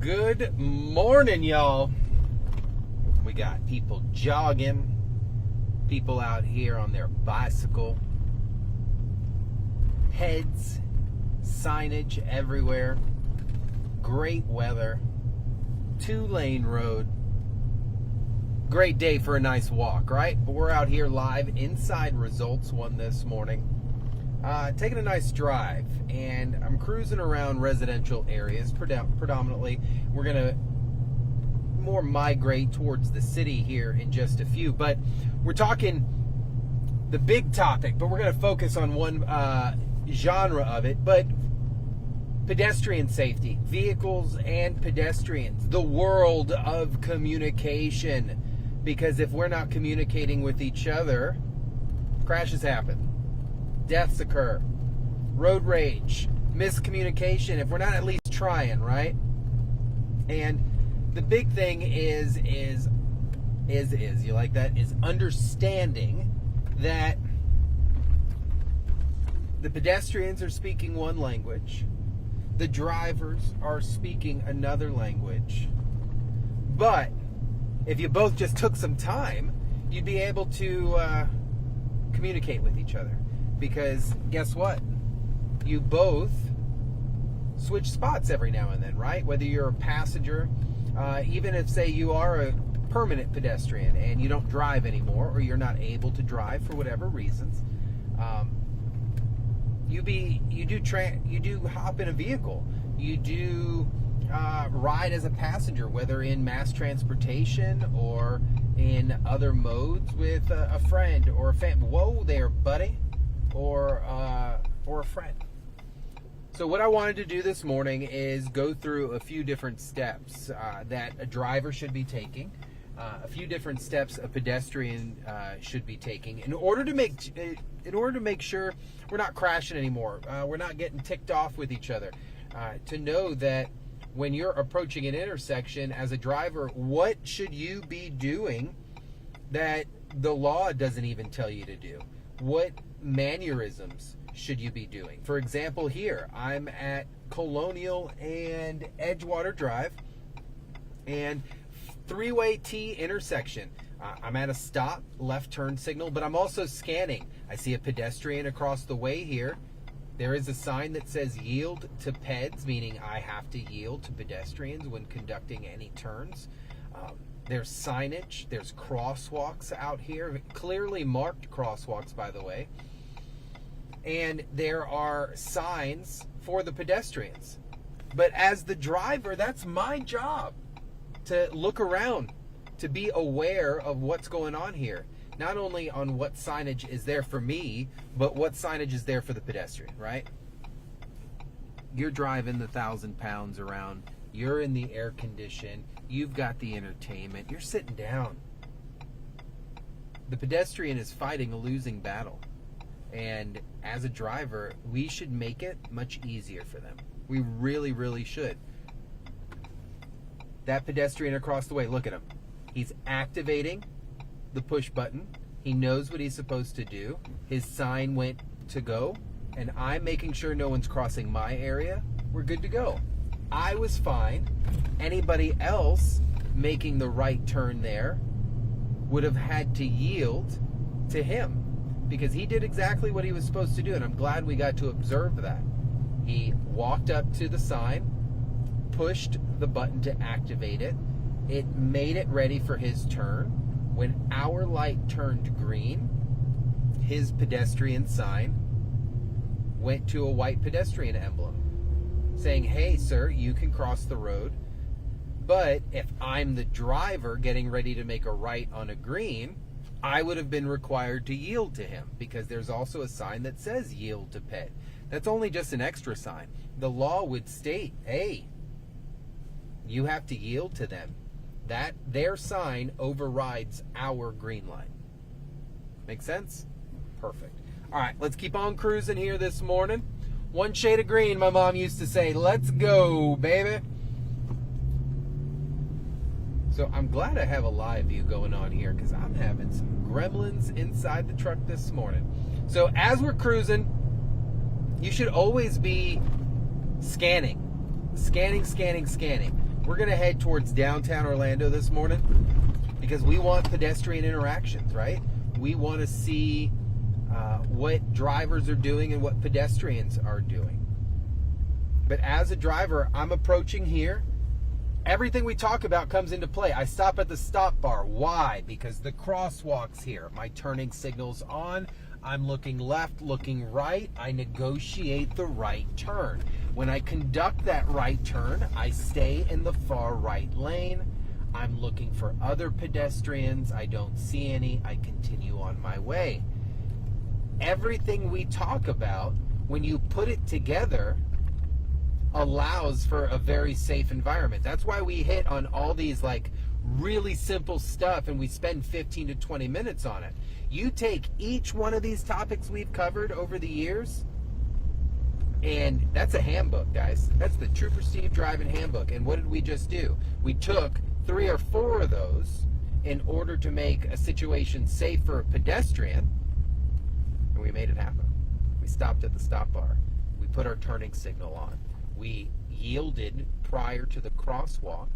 Good morning, y'all. We got people jogging, people out here on their bicycle, heads, signage everywhere, great weather, 2-lane road. Great day for a nice walk, right? But we're out here live inside Results One this morning, taking a nice drive, and I'm cruising around residential areas predominantly. We're going to more migrate towards the city here in just a few, but we're talking the big topic, but we're going to focus on one genre of it, but pedestrian safety, vehicles and pedestrians, the world of communication. Because if we're not communicating with each other, crashes happen, deaths occur, road rage, miscommunication, if we're not at least trying, right? And the big thing is you like that, is understanding that the pedestrians are speaking one language, the drivers are speaking another language, but if you both just took some time, you'd be able to communicate with each other. Because guess what? You both switch spots every now and then, right? Whether you're a passenger, even if, say, you are a permanent pedestrian and you don't drive anymore, or you're not able to drive for whatever reasons, you do hop in a vehicle. You do ride as a passenger, whether in mass transportation or in other modes with a friend or a family. Whoa there, buddy, or a friend. So what I wanted to do this morning is go through a few different steps that a driver should be taking, a few different steps a pedestrian should be taking in order to make sure we're not crashing anymore, we're not getting ticked off with each other, to know that when you're approaching an intersection as a driver, what should you be doing that the law doesn't even tell you to do? What mannerisms should you be doing? For example, here, I'm at Colonial and Edgewater Drive, and three-way T intersection. I'm at a stop, left turn signal, but I'm also scanning. I see a pedestrian across the way here. There is a sign that says yield to peds, meaning I have to yield to pedestrians when conducting any turns. There's signage, there's crosswalks out here, clearly marked crosswalks, by the way. And there are signs for the pedestrians. But as the driver, that's my job, to look around, to be aware of what's going on here. Not only on what signage is there for me, but what signage is there for the pedestrian, right? You're driving the 1,000 pounds around. You're in the air condition. You've got the entertainment. You're sitting down. The pedestrian is fighting a losing battle. And as a driver, we should make it much easier for them. We really, really should. That pedestrian across the way, look at him. He's activating the push button. He knows what he's supposed to do. His sign went to go, and I'm making sure no one's crossing my area. We're good to go. I was fine. Anybody else making the right turn there would have had to yield to him, because he did exactly what he was supposed to do, and I'm glad we got to observe that. He walked up to the sign, pushed the button to activate it. It made it ready for his turn. When our light turned green, his pedestrian sign went to a white pedestrian emblem saying, hey, sir, you can cross the road. But if I'm the driver getting ready to make a right on a green, I would have been required to yield to him, because there's also a sign that says yield to ped. That's only just an extra sign. The law would state, hey, you have to yield to them. That their sign overrides our green light. Make sense? Perfect. All right, let's keep on cruising here this morning. One shade of green, my mom used to say. Let's go, baby. So I'm glad I have a live view going on here, because I'm having some gremlins inside the truck this morning. So as we're cruising, you should always be scanning. We're going to head towards downtown Orlando this morning because we want pedestrian interactions, right? We want to see what drivers are doing and what pedestrians are doing. But as a driver, I'm approaching here. Everything we talk about comes into play. I stop at the stop bar. Why? Because the crosswalk's here. My turning signal's on. I'm looking left, looking right. I negotiate the right turn. When I conduct that right turn, I stay in the far right lane. I'm looking for other pedestrians. I don't see any. I continue on my way. Everything we talk about, when you put it together, allows for a very safe environment. That's why we hit on all these like really simple stuff and we spend 15 to 20 minutes on it. You take each one of these topics we've covered over the years, and that's a handbook, guys. That's the Trooper Steve Driving Handbook. And what did we just do? We took 3 or 4 of those in order to make a situation safe for a pedestrian, and we made it happen. We stopped at the stop bar. We put our turning signal on. We yielded prior to the crosswalk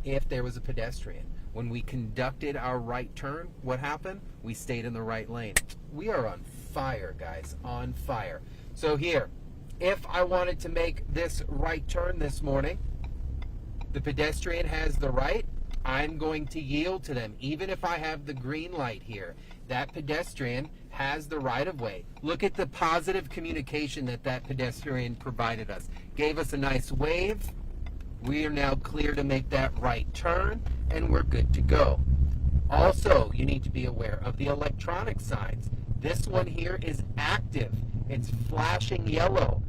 if there was a pedestrian. When we conducted our right turn, what happened? We stayed in the right lane. We are on fire, guys, on fire. So here, if I wanted to make this right turn this morning, the pedestrian has the right, I'm going to yield to them, even if I have the green light here. That pedestrian has the right of way. Look at the positive communication that that pedestrian provided us. Gave us a nice wave. We are now clear to make that right turn, and we're good to go. Also, you need to be aware of the electronic signs. This one here is active. It's flashing yellow.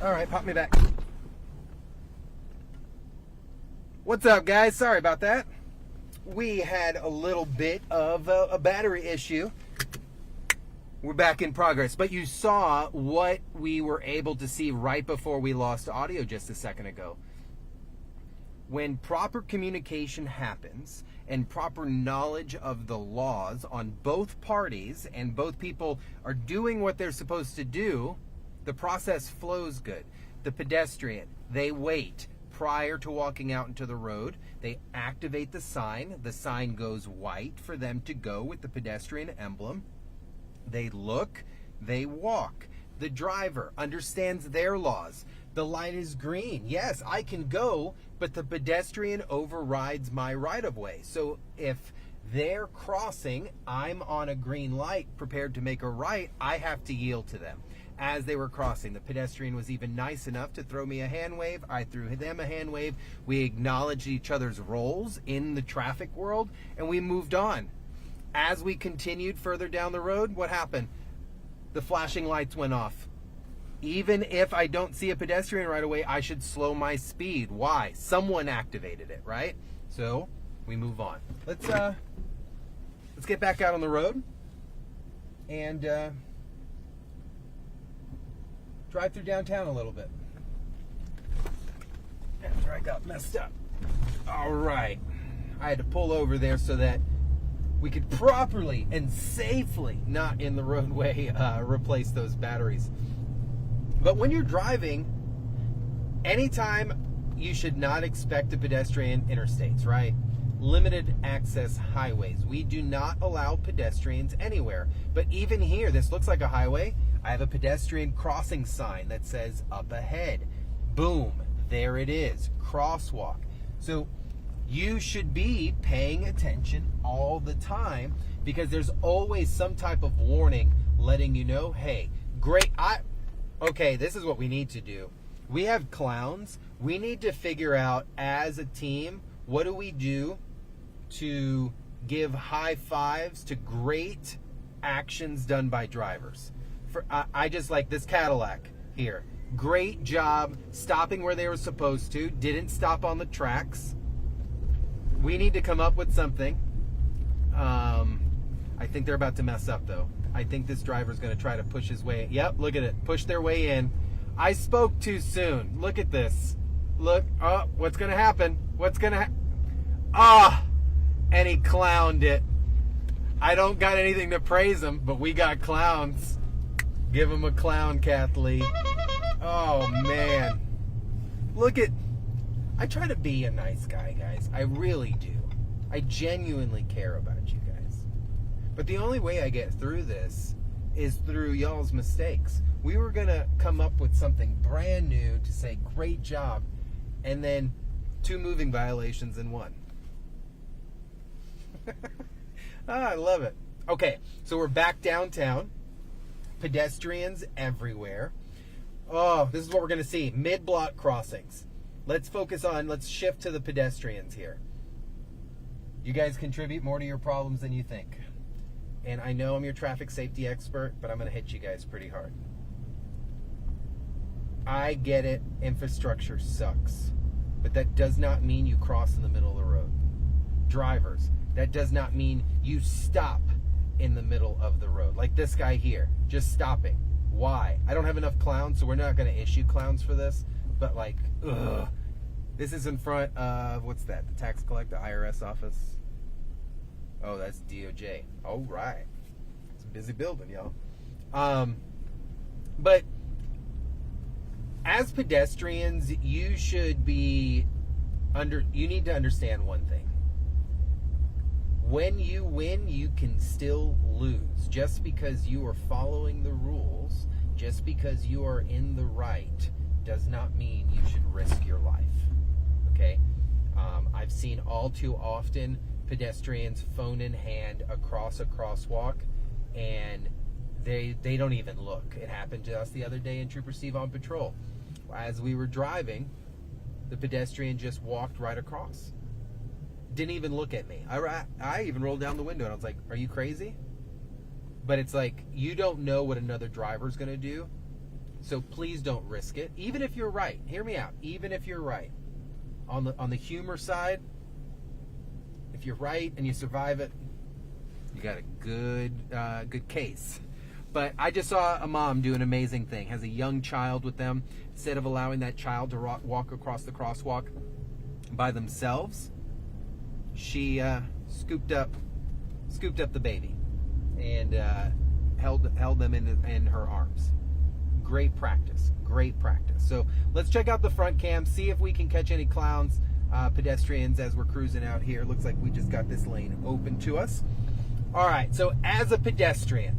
All right, pop me back. What's up, guys? Sorry about that. We had a little bit of a battery issue. We're back in progress, but you saw what we were able to see right before we lost audio just a second ago. When proper communication happens and proper knowledge of the laws on both parties and both people are doing what they're supposed to do, the process flows good. The pedestrian They wait prior to walking out into the road. They activate the sign. The sign goes white for them to go with the pedestrian emblem. They look, they walk. The driver understands their laws. The light is green. Yes, I can go, but the pedestrian overrides my right-of-way. So if they're crossing, I'm on a green light, prepared to make a right, I have to yield to them. As they were crossing, the pedestrian was even nice enough to throw me a hand wave. I threw them a hand wave. We acknowledged each other's roles in the traffic world, and we moved on. As we continued further down the road, what happened? The flashing lights went off. Even if I don't see a pedestrian right away, I should slow my speed. Why? Someone activated it, right? So we move on. Let's get back out on the road and drive through downtown a little bit. After I got messed up. All right. I had to pull over there so that we could properly and safely, not in the roadway, replace those batteries. But when you're driving, anytime, you should not expect a pedestrian interstates, right? Limited access highways. We do not allow pedestrians anywhere. But even here, this looks like a highway. I have a pedestrian crossing sign that says up ahead. Boom, there it is, crosswalk. So you should be paying attention all the time, because there's always some type of warning letting you know, hey, great, okay, this is what we need to do. We have clowns. We need to figure out as a team, what do we do to give high fives to great actions done by drivers? I just like this Cadillac here. Great job stopping where they were supposed to. Didn't stop on the tracks. We need to come up with something. I think they're about to mess up, though. I think this driver's going to try to push his way. Yep, look at it. Push their way in. I spoke too soon. Look at this. Look. Oh, what's going to happen? What's going to happen? Ah! And he clowned it. I don't got anything to praise him, but we got clowns. Give him a clown, Kathleen. Oh, man. Look at... I try to be a nice guy, guys. I really do. I genuinely care about you guys. But the only way I get through this is through y'all's mistakes. We were going to come up with something brand new to say, great job, and then 2 moving violations in 1. I love it. Okay, so we're back downtown. Pedestrians everywhere. Oh, this is what we're going to see. Mid-block crossings. Let's shift to the pedestrians here. You guys contribute more to your problems than you think. And I know I'm your traffic safety expert, but I'm going to hit you guys pretty hard. I get it. Infrastructure sucks. But that does not mean you cross in the middle of the road. Drivers, that does not mean you stop in the middle of the road. Like this guy here, just stopping. Why? I don't have enough clowns, so we're not going to issue clowns for this. But like, ugh. This is in front of, what's that? The tax collector, IRS office? Oh, that's DOJ. All right. It's a busy building, y'all. But as pedestrians, you should be you need to understand one thing. When you win, you can still lose. Just because you are following the rules, just because you are in the right, does not mean you should risk your life. Okay? I've seen all too often pedestrians phone in hand across a crosswalk, and they don't even look. It happened to us the other day in Trooper Steve on patrol. As we were driving, the pedestrian just walked right across. Didn't even look at me. I even rolled down the window and I was like, are you crazy? But it's like, you don't know what another driver's going to do. So please don't risk it. Even if you're right. Hear me out. Even if you're right. On the humor side, if you're right and you survive it, you got a good case. But I just saw a mom do an amazing thing. Has a young child with them. Instead of allowing that child to walk across the crosswalk by themselves, she scooped up the baby and held them in her arms. great practice. Great practice. So let's check out the front cam, see if we can catch any clowns, pedestrians as we're cruising out here. Looks like we just got this lane open to us. All right, so as a pedestrian,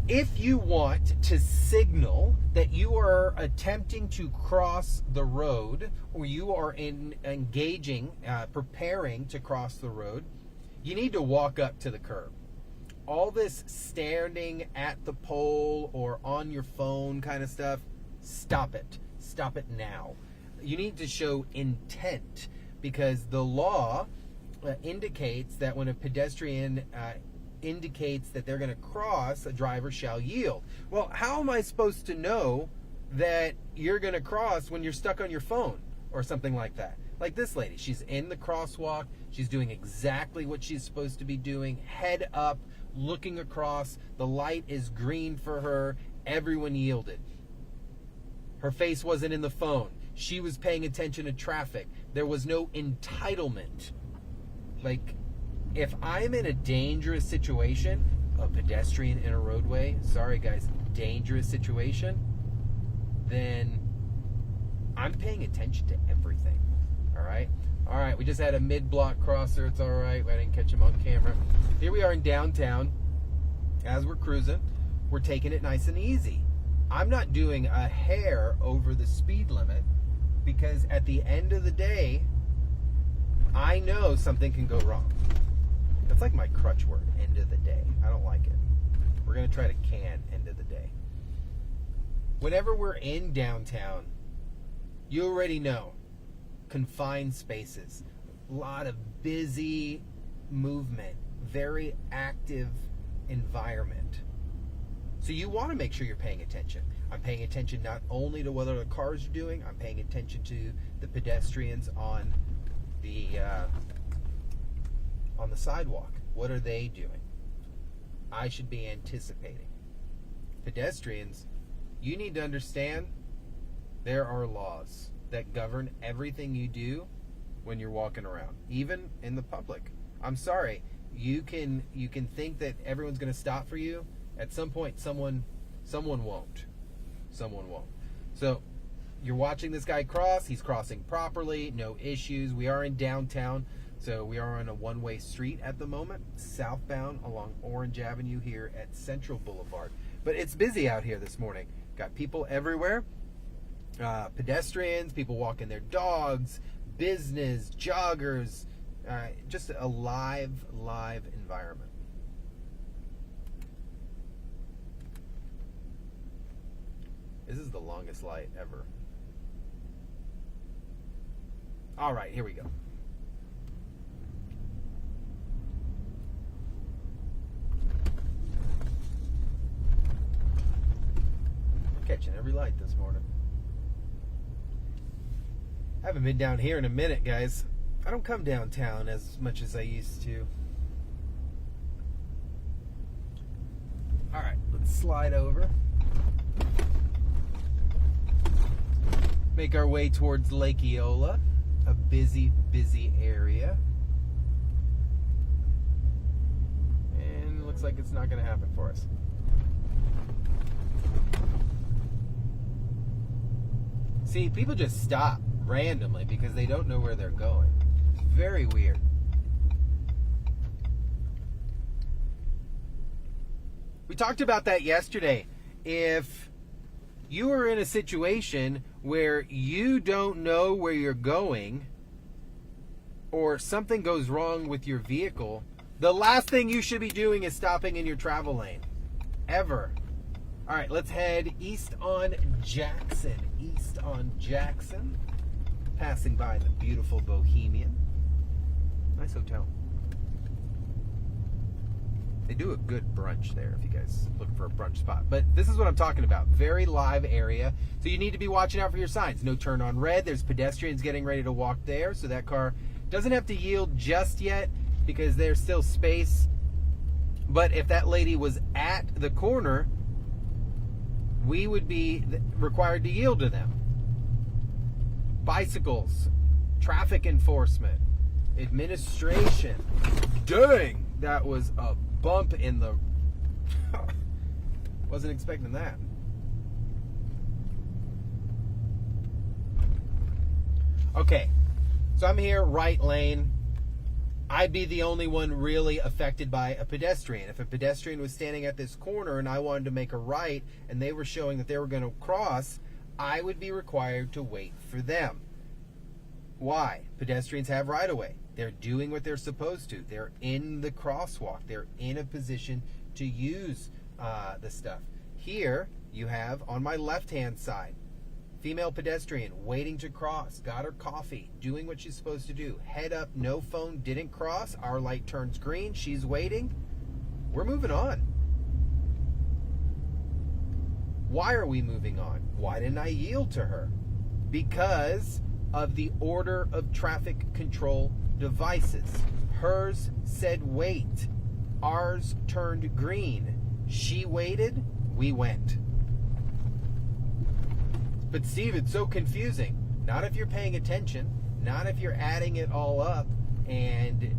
if you want to signal that you are attempting to cross the road, or you are engaging, preparing to cross the road, you need to walk up to the curb. All this standing at the pole or on your phone kind of stuff, stop it. Stop it now. You need to show intent, because the law indicates that when a pedestrian indicates that they're going to cross, a driver shall yield. Well, how am I supposed to know that you're going to cross when you're stuck on your phone or something like that? Like this lady, she's in the crosswalk. She's doing exactly what she's supposed to be doing, head up, looking across. The light is green for her. Everyone yielded. Her face wasn't in the phone. She was paying attention to traffic. There was no entitlement. Like, if I'm in a dangerous situation, a pedestrian in a roadway, sorry guys, dangerous situation, then I'm paying attention to everything. All right? All right, we just had a mid-block crosser. It's all right. I didn't catch him on camera. Here we are in downtown. As we're cruising, we're taking it nice and easy. I'm not doing a hair over the speed limit, because at the end of the day, I know something can go wrong. That's like my crutch word, end of the day. I don't like it. We're going to try to can end of the day. Whenever we're in downtown, you already know, confined spaces, a lot of busy movement, very active environment. So you want to make sure you're paying attention. I'm paying attention not only to what other cars are doing, I'm paying attention to the pedestrians on the sidewalk. What are they doing? I should be anticipating. Pedestrians, you need to understand there are laws that govern everything you do when you're walking around, even in the public. I'm sorry, you can think that everyone's going to stop for you. At some point, someone won't. Someone won't. So you're watching this guy cross. He's crossing properly, no issues. We are in downtown, so we are on a one-way street at the moment, southbound along Orange Avenue here at Central Boulevard. But it's busy out here this morning. Got people everywhere. Pedestrians, people walking their dogs, business, joggers, just a live environment. This is the longest light ever. All right, here we go. Catching every light this morning. I haven't been down here in a minute, guys. I don't come downtown as much as I used to. All right, let's slide over. Make our way towards Lake Eola, a busy area. And it looks like it's not going to happen for us. See, people just stop randomly because they don't know where they're going. Very weird. We talked about that yesterday. If you are in a situation where you don't know where you're going, or something goes wrong with your vehicle, the last thing you should be doing is stopping in your travel lane. Ever. All right, let's head east on Jackson. East on Jackson. Passing by the beautiful Bohemian. Nice hotel. They do a good brunch there if you guys look for a brunch spot. But this is what I'm talking about. Very live area. So you need to be watching out for your signs. No turn on red. There's pedestrians getting ready to walk there. So that car doesn't have to yield just yet because there's still space. But if that lady was at the corner, we would be required to yield to them. Bicycles, traffic enforcement, administration. Dang, that was a bump in the... Wasn't expecting that. Okay, so I'm here, right lane. I'd be the only one really affected by a pedestrian. If a pedestrian was standing at this corner and I wanted to make a right and they were showing that they were going to cross, I would be required to wait for them. Why? Pedestrians have right-of-way. They're doing what they're supposed to. They're in the crosswalk. They're in a position to use the stuff. Here you have, on my left-hand side, female pedestrian waiting to cross, got her coffee, doing what she's supposed to do. Head up, no phone, didn't cross. Our light turns green. She's waiting. We're moving on. Why are we moving on? Why didn't I yield to her? Because of the order of traffic control devices. Hers said wait. Ours turned green. She waited. We went. But Steve, it's so confusing. Not if you're paying attention. Not if you're adding it all up and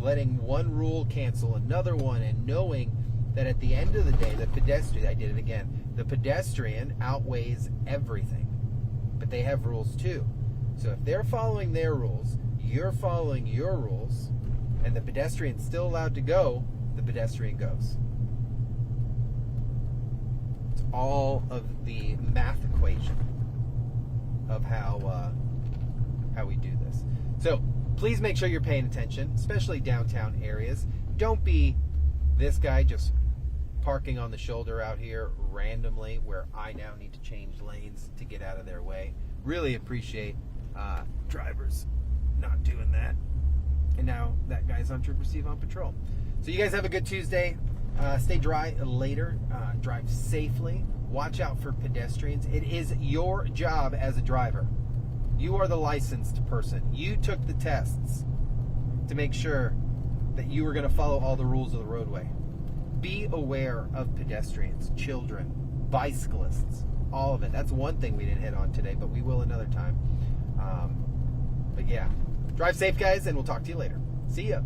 letting one rule cancel another one, and knowing that at the end of the day, the pedestrian, I did it again, the pedestrian outweighs everything. But they have rules too. So if they're following their rules, you're following your rules, and the pedestrian's still allowed to go, the pedestrian goes. It's all of the math equation of how we do this. So please make sure you're paying attention, especially downtown areas. Don't be this guy just parking on the shoulder out here randomly where I now need to change lanes to get out of their way. Really appreciate drivers not doing that. And now that guy's on Trooper Steve on patrol. So you guys have a good Tuesday. Stay dry later. Drive safely. Watch out for pedestrians. It is your job as a driver. You are the licensed person. You took the tests to make sure that you were going to follow all the rules of the roadway. Be aware of pedestrians, children, bicyclists, all of it. That's one thing we didn't hit on today, but we will another time. But yeah, drive safe, guys, and we'll talk to you later. See ya.